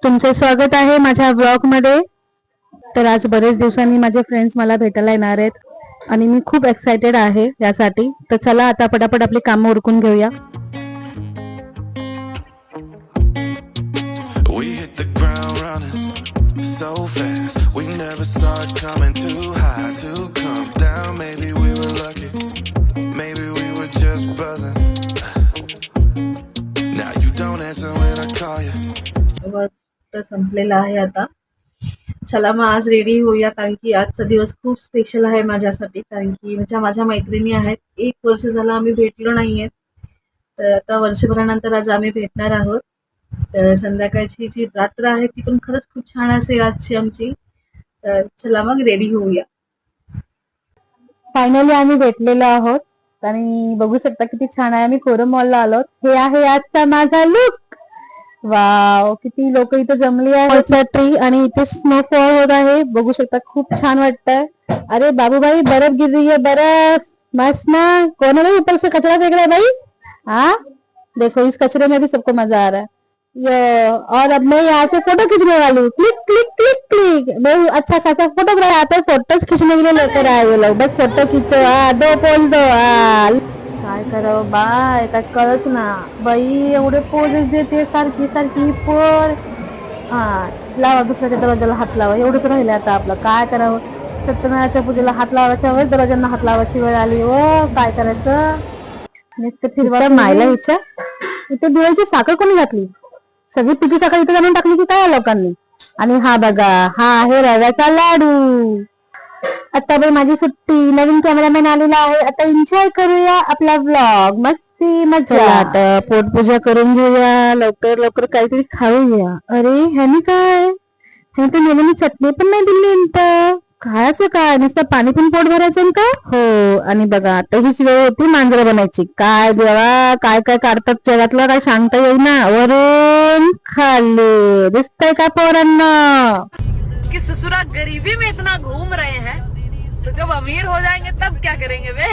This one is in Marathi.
तुमचे स्वागत आहे माझ्या ब्लॉग मध्ये. तर आज बरेच दिवसांनी माझे फ्रेंड्स मला भेटायला येणार आहेत आणि मी खूप एक्साइटेड आहे यासाठी. तर चला आता पटापट आपली कामं उरकून घेऊया. We hit the ground running so fast. We never saw it coming, too high to come down. Maybe we were lucky, maybe we were just buzzing. Now you don't answer when I call you. तर संपलेला आहे आता. चला मग आज रेडी होऊया, कारण की आजचा दिवस खूप स्पेशल आहे माझ्यासाठी. कारण की माझ्या मैत्रिणी आहेत, 1 वर्ष झालं आम्ही भेटलो नाही आहेत. तर आता वर्षभरानंतर आज आम्ही भेटणार आहोत. तर संध्याकाळची जी रात्र आहे ती पण खरंच खूप छान असेल आजची आमची. तर चला मग रेडी होऊया. फायनली आम्ही भेटलेलो आहोत आणि बघू शकता किती छान आहे. आम्ही कोरम मॉलला आलो. हे आहे आजचा माझा लुक. वाव, किती लोक इथे जमली आहेत. ट्री आणि इथे स्नोफॉल होत आहे. बघू शकता खूप छान वाटतंय. अरे बाबूभाई, बर्फ गिर रही है, बर्फ मस्त ना. कौन है भाई ऊपर से कचरा फेंक रहा है भाई? हाँ देखो, इस कचरे में भी सबको मजा आ रहा है. और अब मैं यहाँ से फोटो खींचने वाली हूँ. Click click click click. मैं अच्छा खासा फोटोग्राफ आता है, फोटोज खींचने के लिए लेकर आए ये लोग. बस फोटो खींचो, दो पोज दो. काय करावं बाय, काय कळत ना बाई. एवढे पोजेस देते सारखी सारखी पोर. हा लावा, दुसऱ्याच्या दरवाजाला हात लावा, एवढंच राहिले आता आपलं. काय करावं, सत्यनारायणच्या पूजेला हात लावायच्या वेळेस दरवाजांना हात लावायची वेळ आली. ओ काय करायचं. नुसतं फिरवा मायला विचार. इथे दिवाळीची साखर कोणी घातली? सगळी पिठी साखर इथे घालून टाकली की काय लोकांनी. आणि हा बघा, हा आहे रव्याचा लाडू. आता बाई माझी सुट्टी, नवीन कॅमेरामॅन आलेला आहे. आता एन्जॉय करूया आपला व्लॉग, मस्ती मजा. आता पोटपूजा करून घेऊया, लवकर लवकर काहीतरी खाऊया. अरे ह्यानी काय, ह्यानी तर नेहमी चटणी पण नाही दिली. नंतर खायचं काय, नुसतं पाणी पण पोट भरायचं का? हो. आणि बघा आता हीच वेळ होती मांजरं बनायची. काय देवा, काय काय काढतात जगातलं, काय सांगता येईना. वरून खाल्ले दिसतंय का पोरांना कि ससुरा गरीबी में इतना घूम रहे हैं, तो जब अमीर हो जाएंगे तब क्या करेंगे वे.